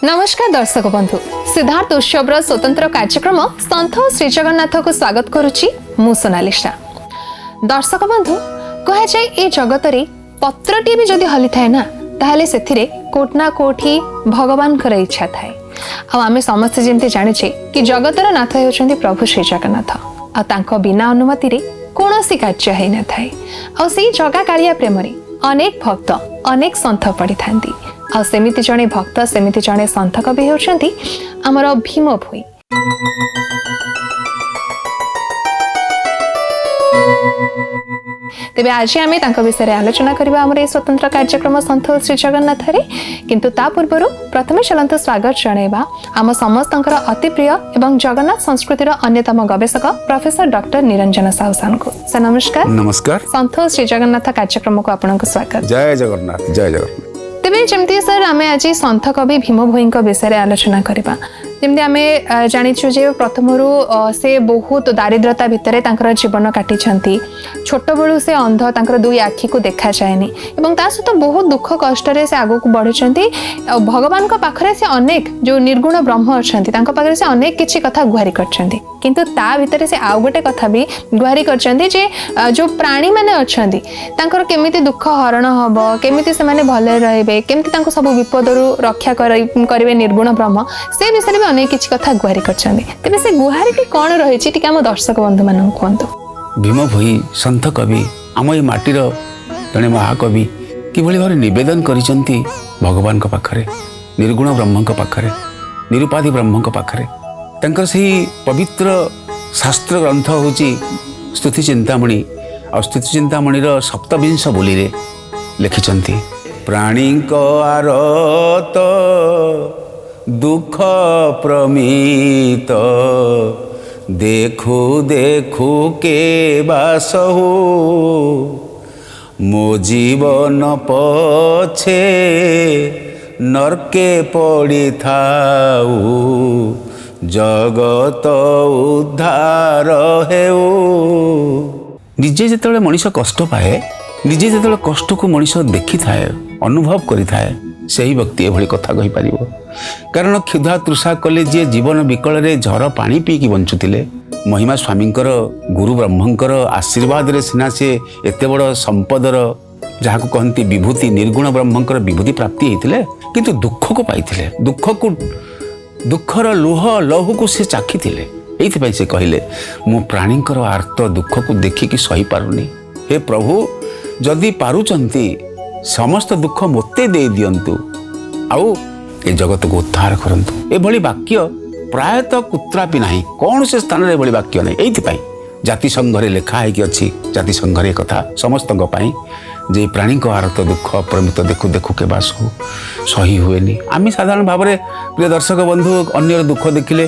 नमस्कार दर्शक बंधु सिद्धार्थ उत्सव स्वतंत्र कार्यक्रम संत श्री जगन्नाथ को स्वागत करुच्ची मु सोनालिसा। दर्शक बंधु कह जाए ए जगत रे पत्रटी भी जदि हली थाए ना ताहले सेथिरे कोटना कोठी भगवान कर इच्छा थाए। आमे समस्त जमते जानिछे कि जगतर नाथ होउछन्ती प्रभु श्री जगन्नाथ आ तांको बिना अनुमति रे कोनोसी कार्य है न थाए। आ सेही जगा कालिया प्रेम रे अनेक भक्त अनेक संत पड़ी थांती। आ सेमिति जणे भक्त सेमिति जणे संत कवि होउछन्ती हमर भीम भोई। तेबे आज आमे तांको विषय आलोचना करबा हमर ए स्वतंत्र कार्यक्रम संत श्री जगन्नाथ रे। किंतु ता पूर्वरु प्रथमे चलंत स्वागत जणेबा आम समस्तंकर अति प्रिय एवं जगन्नाथ संस्कृतिर अन्यतम गवेषक प्रोफेसर डॉक्टर निरंजन साहू को। सर नमस्कार। नमस्कार। संत श्री जगन्नाथ कार्यक्रम को आपनको स्वागत। जय जगन्नाथ जय जगन्नाथ। तेबे जमती सर आमे आज संत कवि भीम भोई विषय आलोचना करबा। जमती आमे जानिछु जे प्रथमरु से बहुत दारिद्रता भितरे तांकर जीवन काटी छंती। छोट बेलू से अंध तांकर दुई आखि को देखा जाएनी एवं ता सहित बहुत दुख कष्ट रे से आगो को बढ़ुछंती। भगवान को पाखरे से अनेक जो निर्गुण ब्रह्म अछंती तांको पाखरे से अनेक किछि कथा गुहारी करछंती। किंतु ता भितरे से आउ गोटे कथा भी गुहारी करछंती जे जो प्राणी माने अछंती तांकर केमिति दुख हरण हबो केमिति से माने भले रहबे केमिति तांको सब विपदरु रक्षा करिवे निर्गुण ब्रह्म से विषय में अनेक किछि कथा गुहारी करछंती। तबे से गुहारीटी कोन रहिछि टिके हम दर्शक बंधु मानन कोंतु। भीम भोई संत कवि आम ये माटीर जड़े महाकवि किभली भाव निवेदन करिसंती भगवान को पाखरे निर्गुण ब्रह्म को पाखरे निरुपाधि ब्रह्म को पाखरे तंकर सही पवित्र शास्त्र ग्रंथ होची स्तुति चिंतामणि और स्तुति चिंतामणिर सप्तविंश बोली रे लिखिसंती प्राणी को आरत दुख प्रमित देखु देखु के बासहु मो जीवन पछे नरके पड़ी थाऊ जगत उद्धार हेउ। निजे जेतले मनुष्य कष्ट पाए निजे जेतले कष्ट को मनुष्य देखि थाए अनुभव करि थाए सही व्यक्ति एभली कथा कहि पारिबो। कारण क्षुधा तृषा कले जे जीवन विकल रे झर पानी पीकी बंचुतिले महिमा स्वामींकर गुरु ब्रह्मंकर आशीर्वाद रे सिना से एते बड़ संपदर जहाँ को कहती विभूति निर्गुण ब्रह्मंकर विभूति प्राप्ति होइतिले किंतु दुख को पाइतिले दुखर लुह लहू को से चाखी थिले। एइथि से कहले मो प्राणींकर आर्त दुख को देखिकी सही पारुनी। हे प्रभु जदि पारुचंती समस्त दुख मोते दे दियंतु आउ ए जगत को उद्धार करंतु। एभली वाक्य प्रायतः कुत्रापि नाही कौन से स्थान रे एभली वाक्य नाही। एइथि जाति संघरे लेखा है कि अच्छी जाति संघरे कथा समस्त जे प्राणी को आरत दुख प्रमित देखु देखु के बास हो सही हुएनी। आम साधारण भाव में प्रिय दर्शक बंधु अन्यर दुख देखिले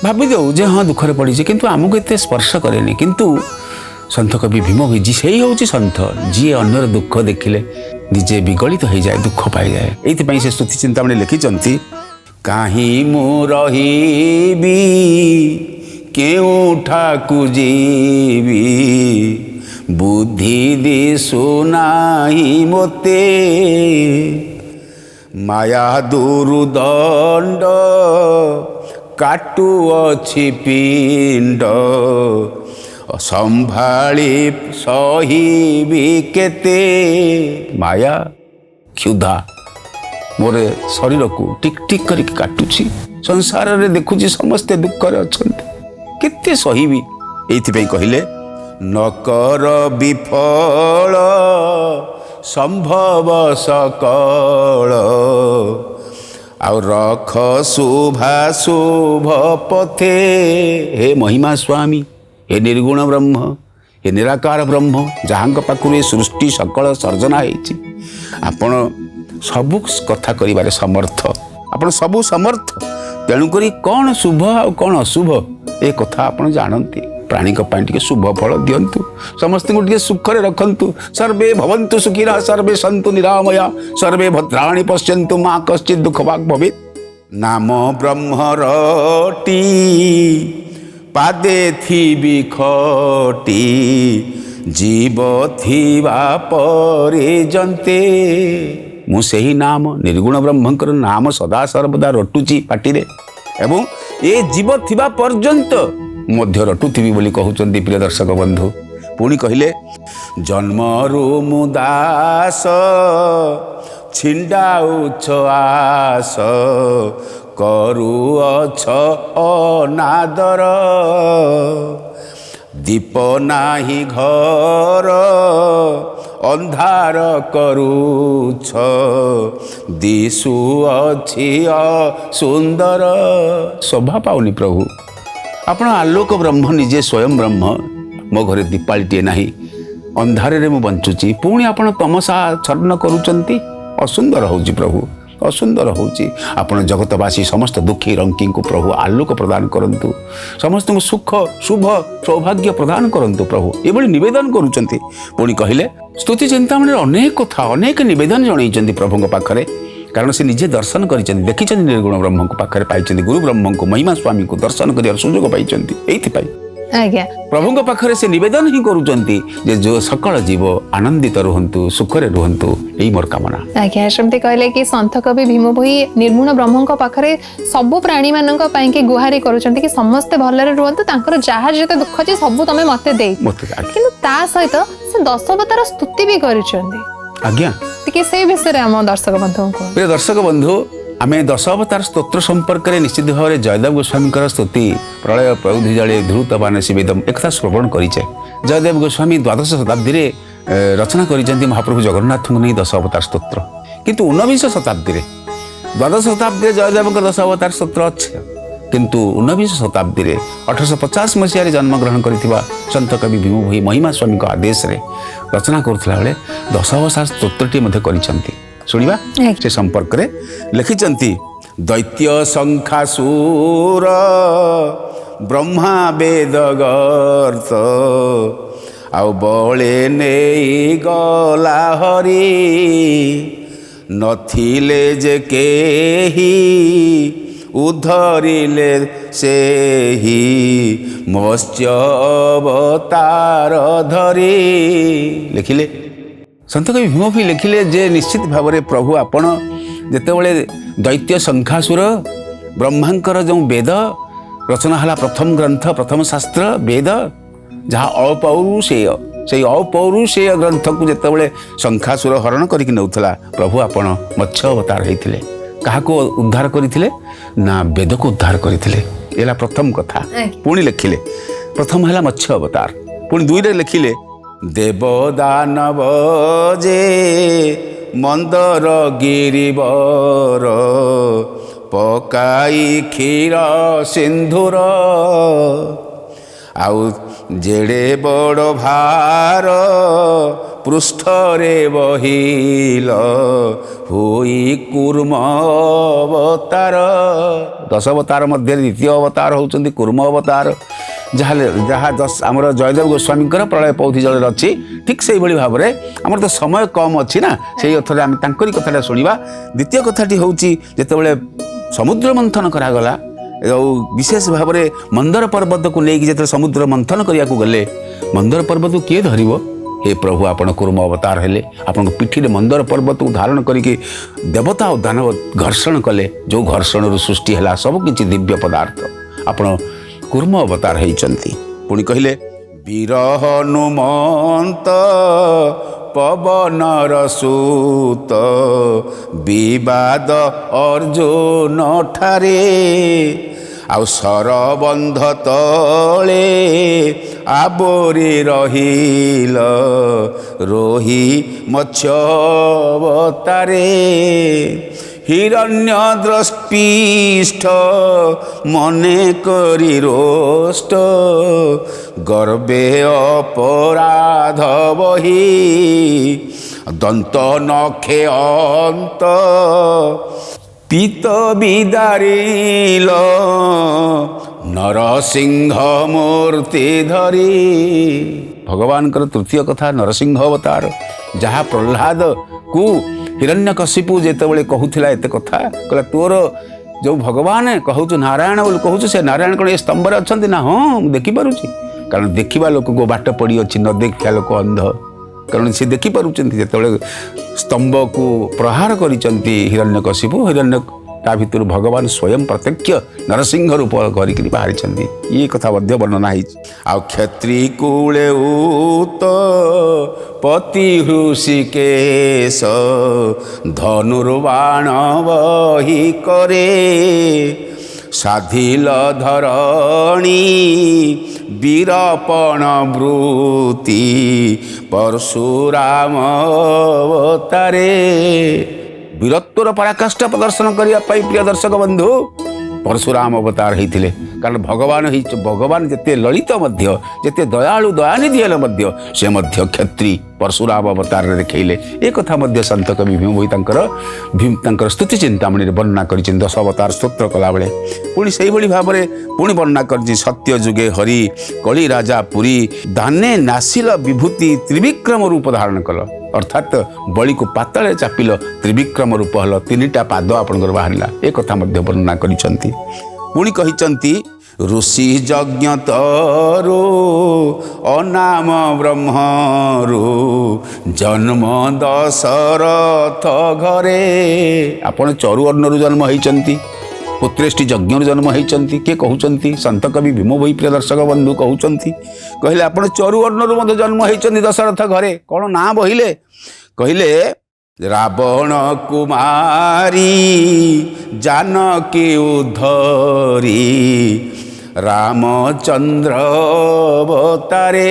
भावी दौ जे हाँ दुखरे पड़ी किंतु आमको एत स्पर्श करेनि। किंतु संत कवि भीम भोई से ही हूँ संत जी अन्यर दुख देखिले निजे विगलित हो जाए दुख पाई जाए। ये से स्तुति चिंतामणि लिखिं काहीं मु रहिबी केउठाकु जीवी बुद्धि दिशु नाही मोते माया दुरुदंड काटु अछि पिंड संभाली सहिबी केते माया क्षुधा मोरे शरीर को टिक टिक करके काटुछि संसार रे देखुछि समस्ते दुख रे अछंती केते सहिबी। एइथि कहले नकर विफल संभव सकल आउ रख शुभा शुभ पथे। हे महिमा स्वामी हे निर्गुण ब्रह्म हे निराकार ब्रह्म जहाँ पाखु सृष्टि सकल सर्जना होती आपण सबु कथा करिबारे समर्थ आपण सबु समर्थ तेणुक कौन शुभ आ कौन अशुभ ए कथा आपण जानती। प्राणी टे शुभ फल दिंतु समस्त को टे सुखरे रखंतु सर्वे भवन्तु सुखिनः सर्वे सन्तु निरामया सर्वे भद्राणि पश्यन्तु मा कश्चित् दुःखभाग् भवेत्। नाम ब्रह्म रटी पादे थी खटी जीव थिबा परे जंते ମୁଁ ସେହି ନାମ ନିର୍ଗୁଣ ବ୍ରହ୍ମଙ୍କର ନାମ ସଦା ସର୍ବଦା ରଟୁଛି ପାଟିରେ ଏବଂ ଏ ଜୀବ ଥିବା ପର୍ଯ୍ୟନ୍ତ ମଧ୍ୟ ରଟୁଥିବି ବୋଲି କହୁଛନ୍ତି ପ୍ରିୟ ଦର୍ଶକ ବନ୍ଧୁ। ପୁଣି କହିଲେ ଜନ୍ମରୁ ମୁଁ ଦାସ ଛିଣ୍ଡାଉଛ ଆସ କରୁଅଛ ଅନାଦର ଦୀପ ନାହିଁ ଘର ଅନ୍ଧାର କରୁଛ ଦିଶୁଅଛି ସୁନ୍ଦର। ଶୋଭା ପାଉନି ପ୍ରଭୁ, ଆପଣ ଆଲୋକ ବ୍ରହ୍ମ ନିଜେ ସ୍ୱୟଂ ବ୍ରହ୍ମ, ମୋ ଘରେ ଦୀପାଳିଟିଏ ନାହିଁ, ଅନ୍ଧାରରେ ମୁଁ ବଞ୍ଚୁଛି, ପୁଣି ଆପଣ ତମସା ଛନ୍ନ କରୁଛନ୍ତି। ଅସୁନ୍ଦର ହେଉଛି ପ୍ରଭୁ, ଅସୁନ୍ଦର ହେଉଛି। ଆପଣ ଜଗତବାସୀ ସମସ୍ତ ଦୁଃଖୀ ରଙ୍କିଙ୍କୁ ପ୍ରଭୁ ଆଲୋକ ପ୍ରଦାନ କରନ୍ତୁ, ସମସ୍ତଙ୍କୁ ସୁଖ ଶୁଭ ସୌଭାଗ୍ୟ ପ୍ରଦାନ କରନ୍ତୁ ପ୍ରଭୁ, ଏଭଳି ନିବେଦନ କରୁଛନ୍ତି। ପୁଣି କହିଲେ ସ୍ତୁତି ଚିନ୍ତାମଣିରେ ଅନେକ କଥା ଅନେକ ନିବେଦନ ଜଣାଇଛନ୍ତି ପ୍ରଭୁଙ୍କ ପାଖରେ, କାରଣ ସେ ନିଜେ ଦର୍ଶନ କରିଛନ୍ତି, ଦେଖିଛନ୍ତି ନିର୍ଗୁଣ ବ୍ରହ୍ମଙ୍କ ପାଖରେ ପାଇଛନ୍ତି, ଗୁରୁ ବ୍ରହ୍ମଙ୍କୁ ମହିମା ସ୍ୱାମୀଙ୍କୁ ଦର୍ଶନ କରିବାର ସୁଯୋଗ ପାଇଛନ୍ତି। ଏଇଥିପାଇଁ ଆଜ୍ଞା ପ୍ରଭୁଙ୍କ ପାଖରେ ସେ ନିବେଦନ ହିଁ କରୁଛନ୍ତି ଯେ ଯୋଉ ସକଳ ଜୀବ ଆନନ୍ଦିତ ରୁହନ୍ତୁ, ସୁଖରେ ରୁହନ୍ତୁ, ଏଇ ମୋର କାମନା। ଆଜ୍ଞା ସେମିତି କହିଲେ କି ସନ୍ଥ କବି ଭୀମ ଭୋଇ ନିର୍ଗୁଣ ବ୍ରହ୍ମଙ୍କ ପାଖରେ ସବୁ ପ୍ରାଣୀମାନଙ୍କ ପାଇଁ କି ଗୁହାରି କରୁଛନ୍ତି କି ସମସ୍ତେ ଭଲରେ ରୁହନ୍ତୁ, ତାଙ୍କର ଯାହା ଯେତେ ଦୁଃଖ ଅଛି ସବୁ ତମେ ମତେ ଦେଇ। କିନ୍ତୁ ତା ସହିତ ସେ ଦଶାବତାର ସ୍ତୁତି ବି କରିଛନ୍ତି। ଆଜ୍ଞା ଟିକେ ସେଇ ବିଷୟରେ ଆମ ଦର୍ଶକ ବନ୍ଧୁଙ୍କୁ ପ୍ରିୟ ଦର୍ଶକ ବନ୍ଧୁ, ଆମେ ଦଶାବତାର ସ୍ତୋତ୍ର ସମ୍ପର୍କରେ ନିଶ୍ଚିତ ଭାବରେ ଜୟଦେବ ଗୋସ୍ୱାମୀଙ୍କର ସ୍ତୁତି ପ୍ରଳୟ ପ୍ରୌଧି ଜଳେ ଧୃତ ବାନେ ଶିବେଦମ୍ ଏକଥା ଶ୍ରବଣ କରିଛେ। ଜୟଦେବ ଗୋସ୍ୱାମୀ ଦ୍ୱାଦଶ ଶତାବ୍ଦୀରେ ରଚନା କରିଛନ୍ତି ମହାପ୍ରଭୁ ଜଗନ୍ନାଥଙ୍କୁ ନେଇ ଦଶାବତାର ସ୍ତୋତ୍ର, କିନ୍ତୁ ଊନବିଂଶ ଶତାବ୍ଦୀରେ ଦ୍ୱାଦଶ ଶତାବ୍ଦୀରେ ଜୟଦେବଙ୍କ ଦଶାବତାର ସ୍ତୋତ୍ର ଅଛି, କିନ୍ତୁ ଊନବିଂଶ ଶତାବ୍ଦୀରେ 1850 ମସିହାରେ ଜନ୍ମଗ୍ରହଣ କରିଥିବା ସନ୍ଥ କବି ଭୀମ ଭୋଇ ମହିମା ସ୍ୱାମୀଙ୍କ ଆଦେଶରେ ରଚନା କରୁଥିଲା ବେଳେ ଦଶାବତାର ସ୍ତୋତ୍ରଟି ମଧ୍ୟ କରିଛନ୍ତି। ଶୁଣିବା ସେ ସମ୍ପର୍କରେ ଲେଖିଛନ୍ତି। ଦୈତ୍ୟ ଶଙ୍ଖାସୁର ବ୍ରହ୍ମା ବେଦ ଗର୍ତ ଆଉ ବଳେ ନେଇ ଗଲା ହରି ନଥିଲେ ଯେ କେହି ଉଦ୍ଧରିଲେ ସେହି ମତ୍ସ୍ୟ ଅବତାର ଧରି। ଲେଖିଲେ ସନ୍ଥ କବି ଭୀମ ଭୋଇ ଲେଖିଲେ ଯେ ନିଶ୍ଚିତ ଭାବରେ ପ୍ରଭୁ ଆପଣ ଯେତେବେଳେ ଦୈତ୍ୟ ଶଙ୍ଖାସୁର ବ୍ରହ୍ମାଙ୍କର ଯେଉଁ ବେଦ ରଚନା ହେଲା, ପ୍ରଥମ ଗ୍ରନ୍ଥ ପ୍ରଥମ ଶାସ୍ତ୍ର ବେଦ ଯାହା ଅପୌରୁଷେୟ, ସେଇ ଅପୌରୁଷେୟ ଗ୍ରନ୍ଥକୁ ଯେତେବେଳେ ଶଙ୍ଖାସୁର ହରଣ କରିକି ନେଉଥିଲା, ପ୍ରଭୁ ଆପଣ ମତ୍ସ୍ୟ ଅବତାର ହେଇଥିଲେ। କାହାକୁ ଉଦ୍ଧାର କରିଥିଲେ ନା ବେଦକୁ ଉଦ୍ଧାର କରିଥିଲେ। ଏ ହେଲା ପ୍ରଥମ କଥା। ପୁଣି ଲେଖିଲେ ପ୍ରଥମ ହେଲା ମତ୍ସ୍ୟ ଅବତାର, ପୁଣି ଦୁଇରେ ଲେଖିଲେ ଦେବ ଦାନବ ଯେ ମନ୍ଦର ଗିରିବର ପକାଇ କ୍ଷୀର ସିନ୍ଧୁର ଆଉ ଯେଡ଼େ ବଡ଼ ଭାର ପୃଷ୍ଠରେ ବହିଲ ହୋଇ କୁର୍ମ ଅବତାର। ଦଶ ଅବତାର ମଧ୍ୟରେ ଦ୍ୱିତୀୟ ଅବତାର ହେଉଛନ୍ତି କୁର୍ମ ଅବତାର, ଯାହା ଆମର ଜୟଦେବ ଗୋସ୍ୱାମୀଙ୍କର ପ୍ରଳୟ ପୌଧି ଜଳରେ ଅଛି। ଠିକ୍ ସେଇଭଳି ଭାବରେ ଆମର ତ ସମୟ କମ୍ ଅଛି ନା, ସେଇ ଅର୍ଥରେ ଆମେ ତାଙ୍କରି କଥାଟା ଶୁଣିବା। ଦ୍ୱିତୀୟ କଥାଟି ହେଉଛି ଯେତେବେଳେ ସମୁଦ୍ର ମନ୍ଥନ କରାଗଲା, ଆଉ ବିଶେଷ ଭାବରେ ମନ୍ଦର ପର୍ବତକୁ ନେଇକି ଯେତେବେଳେ ସମୁଦ୍ର ମନ୍ଥନ କରିବାକୁ ଗଲେ, ମନ୍ଦର ପର୍ବତକୁ କିଏ ଧରିବ? ହେ ପ୍ରଭୁ ଆପଣ କୁର୍ମ ଅବତାର ହେଲେ, ଆପଣଙ୍କ ପିଠିରେ ମନ୍ଦର ପର୍ବତକୁ ଧାରଣ କରିକି ଦେବତା ଓ ଦାନବ ଘର୍ଷଣ କଲେ, ଯେଉଁ ଘର୍ଷଣରୁ ସୃଷ୍ଟି ହେଲା ସବୁକିଛି ଦିବ୍ୟ ପଦାର୍ଥ, ଆପଣ କୁର୍ମ ଅବତାର ହେଇଛନ୍ତି। ପୁଣି କହିଲେ ବୀର ହନୁମନ୍ତ ପବନର ସୂତ ବିବାଦ ଅର୍ଜୁନ ଠାରେ ଆଉ ସରବନ୍ଧ ତଳେ ଆବୋରି ରହିଲ ରୋହି ମତ୍ସ୍ୟ ଅବତାରେ ହିରଣ୍ୟ ଦ୍ରଷ୍ପିଷ୍ଠ ମନେ କରି ରୋଷ୍ଟ ଗର୍ବେ ଅପରାଧ ବହି ଦନ୍ତ ନଖେ ଅନ୍ତ ପିତ ବିଦାରିଲ ନରସିଂହ ମୂର୍ତ୍ତି ଧରି। ଭଗବାନଙ୍କର ତୃତୀୟ କଥା ନରସିଂହ ଅବତାର, ଯାହା ପ୍ରହ୍ଲାଦକୁ ହିରଣ୍ୟକଶିପୁ ଯେତେବେଳେ କହୁଥିଲା ଏତେ କଥା, କହିଲା ତୋର ଯେଉଁ ଭଗବାନ କହୁଛୁ ନାରାୟଣ ବୋଲି କହୁଛୁ, ସେ ନାରାୟଣ କ'ଣ ଏ ସ୍ତମ୍ଭରେ ଅଛନ୍ତି? ନା ହଁ ମୁଁ ଦେଖିପାରୁଛି, କାରଣ ଦେଖିବା ଲୋକକୁ ବାଟ ପଡ଼ିଅଛି, ନ ଦେଖିବା ଲୋକ ଅନ୍ଧ। କାରଣ ସେ ଦେଖିପାରୁଛନ୍ତି ଯେତେବେଳେ ସ୍ତମ୍ଭକୁ ପ୍ରହାର କରିଛନ୍ତି ହିରଣ୍ୟକଶିପୁ, ହିରଣ୍ୟ ତା ଭିତରୁ ଭଗବାନ ସ୍ୱୟଂ ପ୍ରତ୍ୟକ୍ଷ ନରସିଂହ ରୂପ କରିକି ବାହାରିଛନ୍ତି। ଇଏ କଥା ମଧ୍ୟ ବର୍ଣ୍ଣନା ହେଇଛି। ଆଉ କ୍ଷତ୍ରୀ କୂଳେ ଉତ ପତି ହୃଷିକେଶ ଧନୁର୍ବାଣ ବହି କରେ ସାଧିଲ ଧରଣୀ ବୀରପଣ ବୃତ୍ତି ପରଶୁରାମ ଅବତାରେ। ବୀରତ୍ୱର ପରାକାଷ୍ଠା ପ୍ରଦର୍ଶନ କରିବା ପାଇଁ ପ୍ରିୟ ଦର୍ଶକ ବନ୍ଧୁ ପରଶୁରାମ ଅବତାର ହେଇଥିଲେ। କାରଣ ଭଗବାନ ଯେତେ ଲଳିତ ମଧ୍ୟ, ଯେତେ ଦୟାଳୁ ଦୟାନିଧି ହେଲେ ମଧ୍ୟ ସେ ମଧ୍ୟ କ୍ଷତ୍ରୀ ପରଶୁରାମ ଅବତାରରେ ଦେଖେଇଲେ। ଏ କଥା ମଧ୍ୟ ସନ୍ଥ କବି ଭୀମ ଭୋଇ ତାଙ୍କର ସ୍ତୁତି ଚିନ୍ତାମଣିରେ ବର୍ଣ୍ଣନା କରିଛନ୍ତି ଦଶ ଅବତାର ସ୍ତୋତ୍ର କଲାବେଳେ। ପୁଣି ସେଇଭଳି ଭାବରେ ପୁଣି ବର୍ଣ୍ଣନା କରିଛି ସତ୍ୟ ଯୁଗେ ହରି କଳି ରାଜା ପୁରୀ ଦାନେ ନାସିଲ ବିଭୂତି ତ୍ରିବିକ୍ରମ ରୂପ ଧାରଣ କଲ। ଅର୍ଥାତ୍ ବଳିକୁ ପାତାଳେ ଚାପିଲ, ତ୍ରିବିକ୍ରମ ରୂପ ହେଲ, ତିନିଟା ପାଦ ଆପଣଙ୍କର ବାହାରିଲା। ଏ କଥା ମଧ୍ୟ ବର୍ଣ୍ଣନା କରିଛନ୍ତି। ପୁଣି କହିଛନ୍ତି ଋଷି ଯଜ୍ଞ ତରୁ ଅନାମ ବ୍ରହ୍ମରୁ ଜନ୍ମ ଦଶରଥ ଘରେ। ଆପଣ ଚରୁ ଅନ୍ନରୁ ଜନ୍ମ ହେଇଛନ୍ତି, ପୁତ୍ରେଷ୍ଟି ଯଜ୍ଞରୁ ଜନ୍ମ ହେଇଛନ୍ତି। କିଏ କହୁଛନ୍ତି? ସନ୍ଥ କବି ଭୀମ ଭୋଇ ପ୍ରିୟ ଦର୍ଶକ ବନ୍ଧୁ କହୁଛନ୍ତି। କହିଲେ ଆପଣ ଚରୁ ଅନ୍ନରୁ ମଧ୍ୟ ଜନ୍ମ ହେଇଛନ୍ତି ଦଶରଥ ଘରେ। କ'ଣ ନାଁ ବହିଲେ? କହିଲେ ରାବଣ କୁମାରୀ ଜାନକୀ ଉଦ୍ଧରି ରାମଚନ୍ଦ୍ର ଅବତାରେ।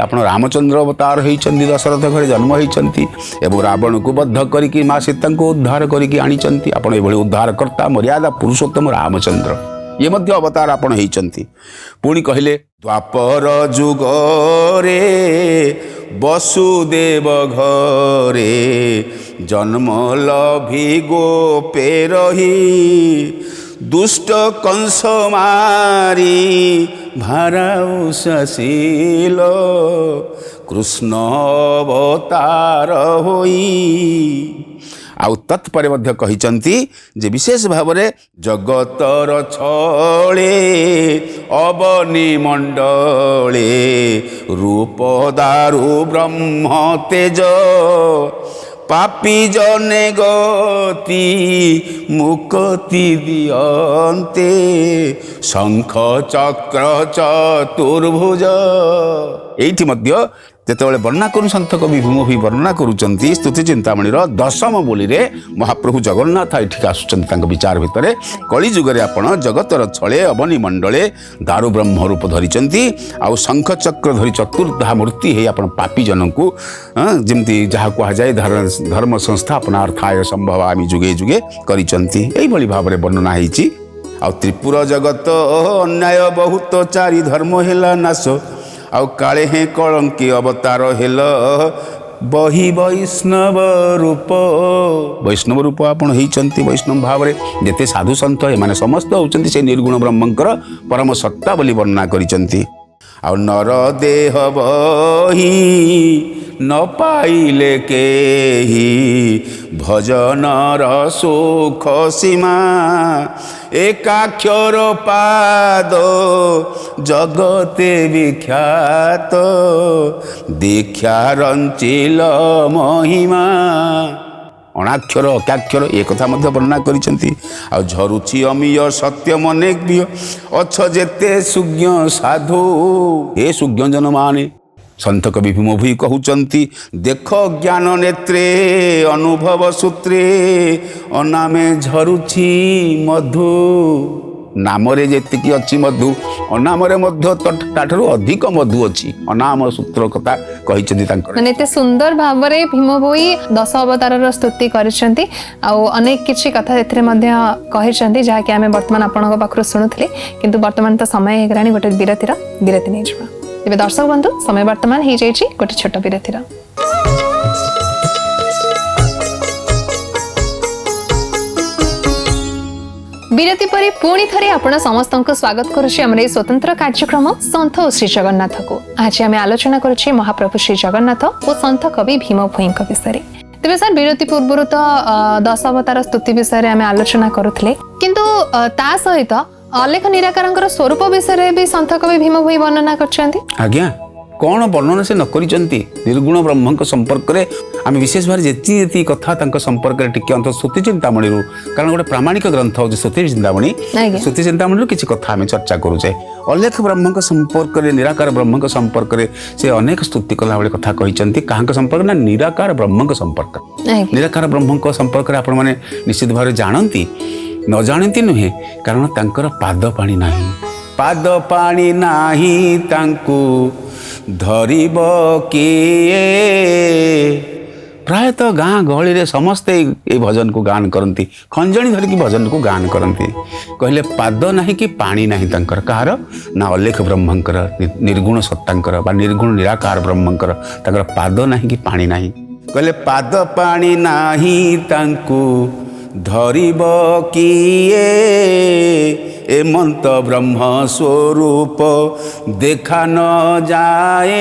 ଆପଣ ରାମଚନ୍ଦ୍ର ଅବତାର ହେଇଛନ୍ତି, ଦଶରଥ ଘରେ ଜନ୍ମ ହେଇଛନ୍ତି ଏବଂ ରାବଣକୁ ବଦ୍ଧ କରିକି ମା ସୀତାଙ୍କୁ ଉଦ୍ଧାର କରିକି ଆଣିଛନ୍ତି। ଆପଣ ଏଭଳି ଉଦ୍ଧାରକର୍ତ୍ତା ମର୍ୟାଦା ପୁରୁଷୋତ୍ତମ ରାମଚନ୍ଦ୍ର, ଇଏ ମଧ୍ୟ ଅବତାର ଆପଣ ହେଇଛନ୍ତି। ପୁଣି କହିଲେ ଦ୍ୱାପର ଯୁଗରେ ବସୁଦେବ ଘରେ ଜନ୍ମ ଲଭି ଗୋପେ ରହି ଦୁଷ୍ଟ କଂସ ମାରି ଭାରାଉ ଶଶିଲ କୃଷ୍ଣ ଅବତାର ହୋଇ। ଆଉ ତତ୍ପରେ ମଧ୍ୟ କହିଛନ୍ତି ଯେ ବିଶେଷ ଭାବରେ ଜଗତର ଛଳେ ଅବନି ମଣ୍ଡଳେ ରୂପ ଦାରୁ ବ୍ରହ୍ମ ତେଜ ପାପି ଜନେ ଗତି ମୁକ୍ତି ଦିଅନ୍ତେ ଶଙ୍ଖ ଚକ୍ର ଚତୁର୍ଭୁଜ। ଏଇଠି ମଧ୍ୟ ଯେତେବେଳେ ବର୍ଣ୍ଣନା କରୁ ସନ୍ଥ କବି ଭୀମ ଭୋଇ ବର୍ଣ୍ଣନା କରୁଛନ୍ତି ସ୍ତୁତି ଚିନ୍ତାମଣିର ଦଶମ ବୋଲିରେ ମହାପ୍ରଭୁ ଜଗନ୍ନାଥ ଏଠିକି ଆସୁଛନ୍ତି ତାଙ୍କ ବିଚାର ଭିତରେ। କଳି ଯୁଗରେ ଆପଣ ଜଗତର ଛଳେ ଅବନି ମଣ୍ଡଳେ ଦାରୁ ବ୍ରହ୍ମ ରୂପ ଧରିଛନ୍ତି, ଆଉ ଶଙ୍ଖ ଚକ୍ର ଧରି ଚତୁର୍ଦ୍ଧା ମୂର୍ତ୍ତି ହେଇ ଆପଣ ପାପୀ ଜନଙ୍କୁ ଯେମିତି ଯାହା କୁହାଯାଏ ଧର୍ମ ସଂସ୍ଥାପନାର୍ଥାୟ ସମ୍ଭବ ଆମେ ଯୁଗେ ଯୁଗେ କରିଛନ୍ତି। ଏଇଭଳି ଭାବରେ ବର୍ଣ୍ଣନା ହେଇଛି। ଆଉ ତ୍ରିପୁର ଜଗତ ଅନ୍ୟାୟ ବହୁତ ଚାରି ଧର୍ମ ହେଲା ନାଶ, ଆଉ କାଳେ ହେ କଳଙ୍କି ଅବତାର ହେଲ ବହି ବୈଷ୍ଣବ ରୂପ। ବୈଷ୍ଣବ ରୂପ ଆପଣ ହେଇଛନ୍ତି। ବୈଷ୍ଣବ ଭାବରେ ଯେତେ ସାଧୁ ସନ୍ଥ ଏମାନେ ସମସ୍ତ ହେଉଛନ୍ତି ସେ ନିର୍ଗୁଣ ବ୍ରହ୍ମଙ୍କର ପରମ ସତ୍ତା ବୋଲି ବର୍ଣ୍ଣନା କରିଛନ୍ତି। ଆଉ ନର ଦେହ ବହି ନ ପାଇଲେ କେହି ଭଜନର ସୁଖ ସୀମା ଏକାକ୍ଷର ପାଦ ଜଗତେ ବିଖ୍ୟାତ ଦୀକ୍ଷା ରଞ୍ଚିଲ ମହିମା। ଅଣାକ୍ଷର ଅକାକ୍ଷର ଏ କଥା ମଧ୍ୟ ବର୍ଣ୍ଣନା କରିଛନ୍ତି। ଆଉ ଝରୁଛି ଅମିୟ ସତ୍ୟ ମନେ ପ୍ରିୟ ଅଛ ଯେତେ ସୁଜ୍ଞ ସାଧୁ। ଏ ସୁଜ୍ଞ ଜନମାନେ ସନ୍ଥ କବି ଭୀମ ଭୋଇ କହୁଛନ୍ତି ଦେଖ ଜ୍ଞାନ ନେତ୍ରେ ଅନୁଭବ ସୂତ୍ରେ ଅନାମେ ଝରୁଛି ମଧୁ। ନାମରେ ଯେତିକି ଅଛି ମଧୁ, ଅନାମରେ ମଧ୍ୟ ତାଠାରୁ ଅଧିକ ମଧୁ ଅଛି। ଅନାମ ସୂତ୍ର କଥା କହିଛନ୍ତି ତାଙ୍କର। ମାନେ ଏତେ ସୁନ୍ଦର ଭାବରେ ଭୀମ ଭୋଇ ଦଶ ଅବତାରର ସ୍ତୁତି କରିଛନ୍ତି, ଆଉ ଅନେକ କିଛି କଥା ଏଥିରେ ମଧ୍ୟ କହିଛନ୍ତି ଯାହାକି ଆମେ ବର୍ତ୍ତମାନ ଆପଣଙ୍କ ପାଖରୁ ଶୁଣୁଥିଲେ। କିନ୍ତୁ ବର୍ତ୍ତମାନ ତ ସମୟ ହେଇଗଲାଣି ଗୋଟେ ବିରତି ନେଇଯିବା। ତେବେ ଦର୍ଶକ ବନ୍ଧୁ ସମୟ ବର୍ତ୍ତମାନ ହେଇଯାଇଛି ଗୋଟେ ଛୋଟ ବିରତିର। ବିରତି ପରେ ପୁଣି ଥରେ ଆପଣ ସମସ୍ତଙ୍କୁ ସ୍ୱାଗତ କରୁଛି ଆମର ଏହି ସ୍ୱତନ୍ତ୍ର କାର୍ଯ୍ୟକ୍ରମ ସନ୍ଥ ଓ ଶ୍ରୀ ଜଗନ୍ନାଥକୁ। ଆଜି ଆମେ ଆଲୋଚନା କରୁଛେ ମହାପ୍ରଭୁ ଶ୍ରୀ ଜଗନ୍ନାଥ ଓ ସନ୍ଥ କବି ଭୀମ ଭୋଇଙ୍କ ବିଷୟରେ। ତେବେ ସାର୍ ବିରତି ପୂର୍ବରୁ ତ ଦଶ ଅବତାର ସ୍ତୁତି ବିଷୟରେ ଆମେ ଆଲୋଚନା କରୁଥିଲେ, କିନ୍ତୁ ତା ସହିତ ଅଲେଖ ନିରାକାରଙ୍କର ସ୍ୱରୂପ ବିଷୟରେ ବି ସନ୍ଥ କବି ଭୀମ ଭୋଇ ବର୍ଣ୍ଣନା କରିଛନ୍ତି। ଆଜ୍ଞା कौन वर्णन से न करिसंती निर्गुण ब्रह्म संपर्क में आम विशेष भाव जी कथा संपर्क में टिके अंत श्रुति चिंतामणि कारण गोटे प्रामाणिक ग्रंथ हूँ श्रुति चिंतामणि श्रुति चिंतामणि किसी कथा आम चर्चा करुचे अलेख ब्रह्म संपर्क में निराकार ब्रह्म संपर्क में से अनेक स्तुति कला भाई कथा कहते क्या संपर्क ना निराकार ब्रह्म संपर्क निराकार ब्रह्म संपर्क में आपण मैंने निश्चित भाव जानती न जानती नुहे कारण तांकर पाद पानी नाही पाद पानी नाही तांकु धरिब किए प्रायतः गाँ गहली रे समस्ते ये भजन को गान करती खंजणी धरिकी भजन को गान करती कहले पाद नाही कि पानी नाही तांकर कहार ना अलेख ब्रह्मंकर निर्गुण सत्तांकर बा निर्गुण निराकार ब्रह्मंकर तांकर पाद नाही कि पानी नाही कहले पाद पानी नाही तांकु धरिब किए एमंत ब्रह्म स्वरूप देखा न जाए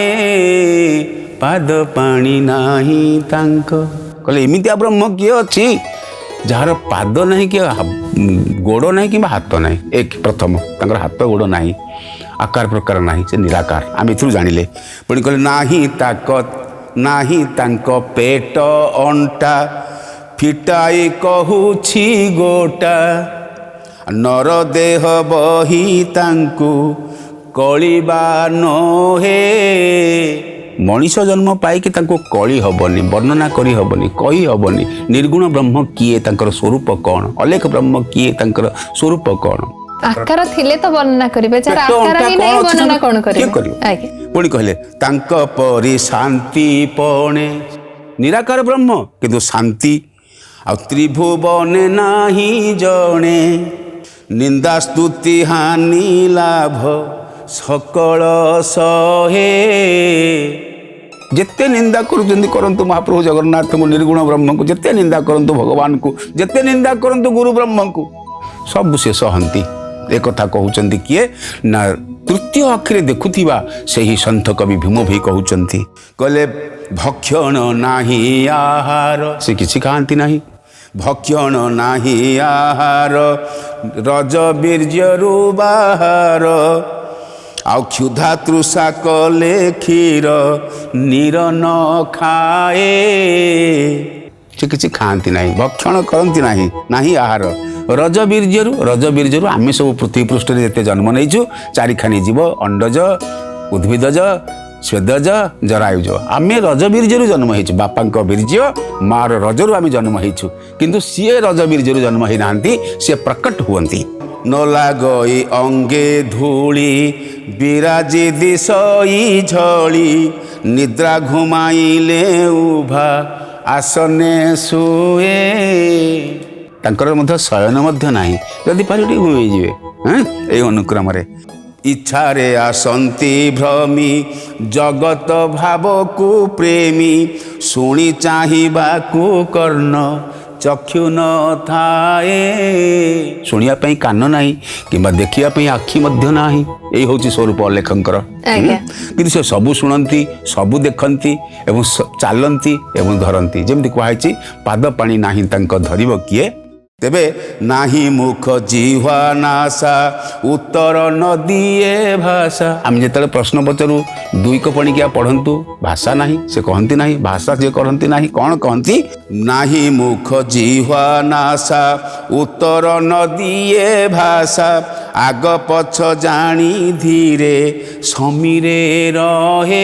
पाद पानी नाही तांक कहले एमितिया ब्रह्म किए अच्छी जार पाद नहीं कि गोड़ नहीं कि हाथ नहीं एक प्रथम तांकर हाथ गोड़ नहीं आकार प्रकार नहीं से निराकार आम ए जानिले पुणी कहले नाही ताकत नाही तांक पेट अंटा फिटाई कहूछि गोटा नर देह बही तांकु कलिबा नहे मनीष जन्म पाइक कली हबनी वर्णना करी हबनी कही हबनी निर्गुण ब्रह्म किए तांकर स्वरूप कौन अलेख ब्रह्म किए तांकर स्वरूप कौन आकार थिले तो वर्णना करिबे जरा आकार ही नहीं वर्णना कोन करिबे पुणी कहले तांक परि शांति पणे निराकार ब्रह्म किंतु शांति आ त्रिभुवने नाही जणे निंदा स्तुति हानि लाभ सकल सहे जिते निंदा करंतु महाप्रभु जगन्नाथ को निर्गुण ब्रह्म को जिते निंदा करंतु भगवान को जिते निंदा करंतु गुरु ब्रह्म को सब से सहंती एक कथा कहउचंती किए ना तृतीय अक्षरे देखुथिबा सेही संत कवि भीम भई कहउचंती कहले भक्षण नाही आहार से किछि खांती नाही भक्षण नाही आहार रज बीर्यरु बाहार आ क्षुधा तृषा कले क्षीर नीर न खाए से किसी खाती ना भक्षण करती ना आहार रज बीर्यरु आम सब पृथ्वी पृष्ठ जिते जन्म नहीं चारिखानी जीव अंडज उद्भिदज स्वेदज जरायुज आम रज बीर्यरु जन्म हो बापा बीर्य मार रजरु आम जन्म हो किंतु सी रज बीर्यरु जन्म हो ना सी प्रकट हुअंती न लागई अंगे धूली विराजी दिशई झली निद्रा घुमाइले उभा आसने शुए तांकर मध्य शयन मध्य नाही जदि पारि घुमाई जीवे अनुक्रम इच्छा रे आसंती भ्रमी जगत भाव को प्रेमी शुणी चाहिबा को कर्ण चक्षु न थाए शुणिया पई कान नाही किंबा देखिया पई आखि मध्य नाही एई होची स्वरूप लेखंकर किंतु से सबु शुणंती सबु देखंती एवं चालंती एवं धरंती जेमति कहैछि पाद पानी नाही तांक धरिब किए तेबे नाही मुख जिह्वा नासा उत्तर न दिए भाषा आम जिते प्रश्न पचारू दुई को पणिकिया पढ़ंतु भाषा नाही से कहती नाही भाषा से कहती नाही कौन कहती नाही मुख जिह्वा नासा उत्तर न दिए भाषा आग पछ जानी धीरे समीरे रहे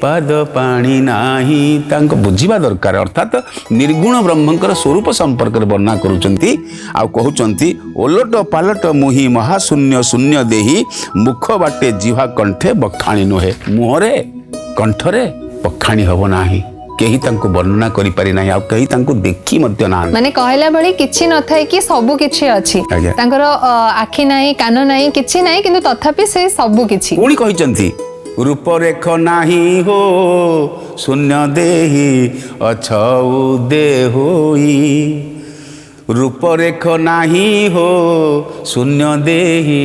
पाद पानी नाही तांको बुझिबा दरकार अर्थात निर्गुण ब्रह्मंकर स्वरूप संपर्क वर्णना करुचंती आ कहउचंती ओलट पालट मुहि महाशून्य शून्य देही मुख बाटे जिह्वा कंठे बखाणी नुहे मुहरे कंठरे बखाणी हबो नाही केही तांको वर्णना करि पारि नाही आ केही तांको देखि मध्य ना माने कहला बळी किछि न थाय कि सबु किछि अछि तांकर आखि नाही कान नाही किछि नाही किंतु तथापि से सबु किछि कोनी कहिचंती रूपरेख नाही हो शून्य देही अछौ देहोई रूपरेख नाही हो शून्य देही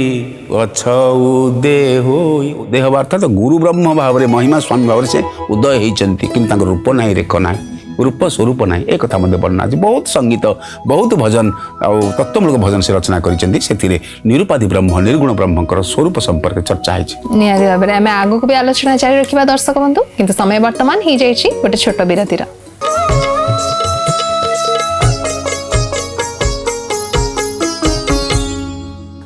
अछौ देहोई देह अर्थात गुरु ब्रह्म भाव में महिमा स्वामी भाव से उदय होती कि रूप ना रेख ना रूप स्वरूप ना एक कथा मध्य वर्णना अछि बहुत संगीत बहुत भजन आउ तत्वमूलक भजन से रचना करिसेंती सेतिरे निरुपाधि ब्रह्म निर्गुण ब्रह्मकर स्वरूप संपर्क चर्चा है निहाती भाव में आम आगक भी आलोचना जारी रखा दर्शक बंधु किंतु समय वर्तमान हो जाइए गोटे छोट विरतिर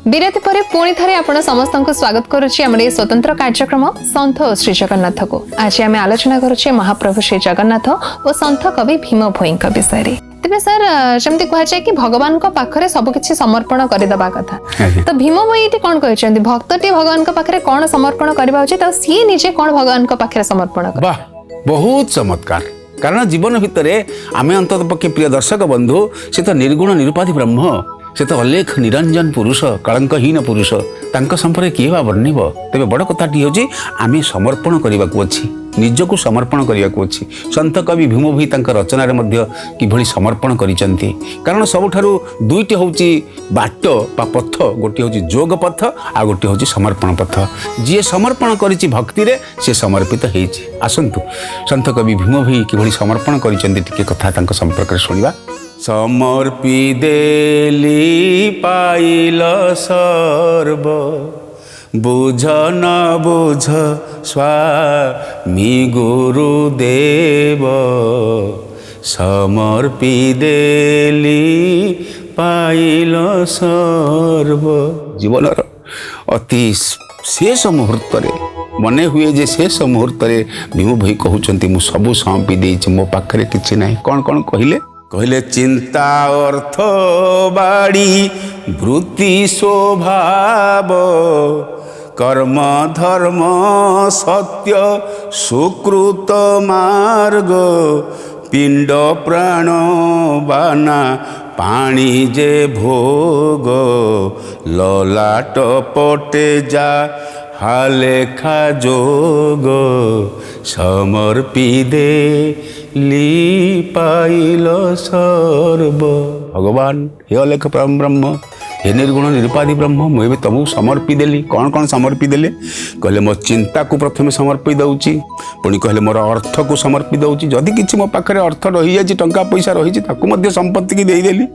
विरति पर पुणी थे आपण समस्त को स्वागत करुच्ची आम स्वतंत्र कार्यक्रम सन्थ और श्री जगन्नाथ को आज आम आलोचना करुचे महाप्रभु श्री जगन्नाथ और सन्थ कवि भीम भोई विषय तेज सर जमी कहुए कि भगवान पाखे सबकि समर्पण करदे कथा तो भीम भोई ये कौन कहते भक्तटी भगवान पाखे कौन समर्पण करवा उचित और सी निजे कौन भगवान पाखे समर्पण कर बहुत चमत्कार कारण जीवन भितर आम अंत पक्षे प्रिय दर्शक बंधु से तो निर्गुण निरुपाधि ब्रह्म से तो अलेख निरंजन पुरुष कलंकहीन पुरुष तांका संपर्क किए बा वर्णिब तेरे बड़ कथाटी हूँ आम समर्पण करने को अच्छी निजक समर्पण करने को अच्छी सन्थ कवि भीम भोई रचनार किभली समर्पण करिसेंती कारण सबुठारु दुईटी हूँ बाट बा पथ गोटे हूँ जोग पथ आ गोटे हूँ समर्पण पथ जी समर्पण करिछि भक्ति रे से समर्पित होइछि आसंतु सन्थ कवि भीम भोई किभली समर्पण करिसेंती टिके कथा तांका संपर्क रे सुनिबा समर्पी देली पाइल सर्व बुझ न बुझ स्वामी गुरुदेव समर्पी देली पाइल सर्व जीवन अति शेष मुहूर्त मने हुए जे शेष मुहूर्त भीम भोई कहउचंती मु सबु सौंपी देइछि मो पाखरे किछि नाही कौन कौन कहले कहले चिंता अर्थ बाड़ी वृत्ति स्वभाव कर्म धर्म सत्य सुकृत मार्ग पिंड प्राण बाना पानी जे भोग ललाट पटे जा हालेखा जोग समर्पी दे ली पाइल सर्व भगवान हे अलेख परम ब्रह्म हे निर्गुण निरुपाधि ब्रह्म मुझे तुमको समर्पी देली कौन कौन समर्पी देले कहले मो चिंता को प्रथम समर्पी दउची पुणी कहले मोर अर्थ को समर्पी दउची जदि किछि मो पाखरे अर्थ रही जाछि टंका पैसा रही ताकू मध्य संपत्ति की देई देली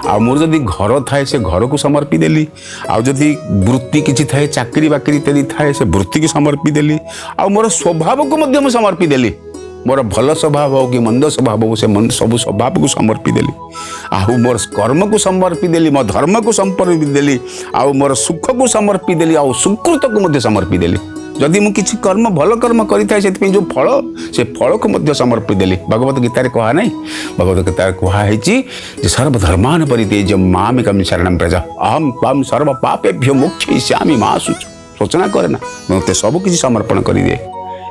आ मोर जदि घर थाए से घर को समर्पी देली आ जदि वृत्ति किछि थाए चाकरी बाकरी इत्यादि थाए से वृत्ति की समर्पी देली आ मोर स्वभाव को मध्य समर्पी देली मोर भल स्वभाव हो कि मंद स्वभाव हो से सब स्वभाव को समर्पी देली आहु मोर कर्म को समर्पी देली मो धर्म को समर्पी देली आउ मोर सुख को समर्पी देली आउ सुकृत को मध्य समर्पी देली जदि मु किछि कर्म भल कर्म करिथाय सेति जो फल से फल को मध्य समर्पी देली भगवत गीता रे कहा नहीं भगवत गीता रे कहा हैछि जे सर्वधर्मान परित्यज्य मामेकं शरणं व्रज अहं त्वां सर्व पापेभ्यो मोक्षयिष्यामि मा सूचना करे ना मते सब किछि समर्पण करि दे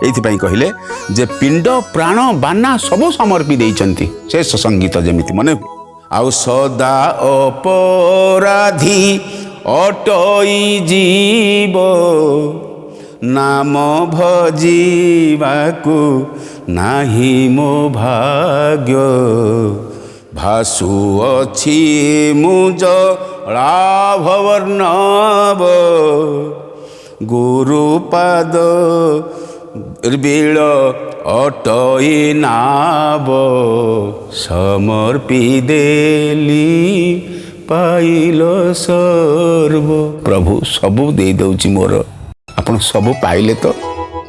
एथिपाई कहले जे पिंड प्राण बाना सब समर्पी देइचंती शेष संगीत जेमिति मने आउ सदा अपराधी अटई जीव नाम भजीवाकू नाही मो भाग्य भासु अछि मुज लाभवर्णव गुरुपाद बिल अटई नाव समर्पी देली पाइल सर्व प्रभु सबू दे दउची मोर आपण सबू पाइले तो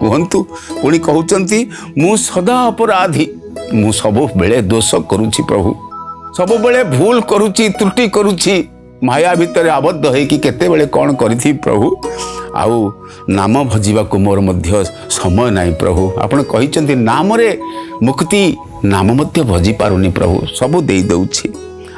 कहतु पुणी कहउचंती मु सदा अपराधी मु सबू बेले दोष करूची प्रभु सबू बेले भूल करूची त्रुटि करूची माया भितर आबद्ध है कि केते बेले कौन करिथि प्रभु आउ नाम भजिबा को मोर मध्य समय नाही प्रभु आपण कहिचंती नाम रे मुक्ति नाम मध्य भजी पारुनी प्रभु सबू देई दउछि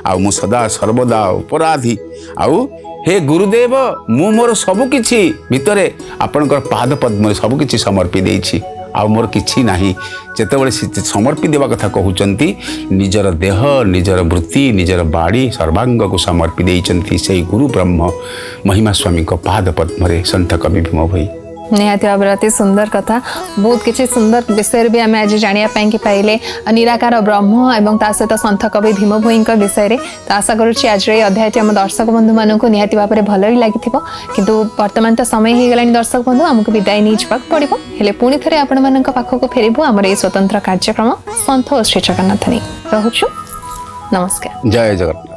आउ मु सदा सर्वदा अपराधी आउ हे गुरुदेव मु मोर सबु किछि भितरे आपनकर पाद पद्म सबु किछि समर्पी देइछि आ मोर किछि नाही जेतेबेले समर्पी देवा कथा कहउचंती निजर देह निजर वृत्ति निजर बाड़ी सर्वांग को समर्पी देइचंती से गुरु ब्रह्म महिमा स्वामी को पाद पद्म रे संत कवि भीम भोई निहाती भाव अति सुंदर कथा बहुत किसी सुंदर विषय भी आम आज जानापी कि पाइले निराकार ब्रह्म और ता सहित सन्थ कवि भीम भोई विषय में तो आशा करुच्ची आज अध्याय आम दर्शक बंधु मानक निहाती भाव में भल ही लगी किंतु वर्तमान तो समय हो गला दर्शक बंधु आमको विदाय नहीं जावाक पड़ो हेले पुणी थे आपण मान पाखक फेरबू आम ये स्वतंत्र कार्यक्रम सन्थ और श्री जगन्नाथ नहीं रोचु नमस्कार जय जगन्नाथ।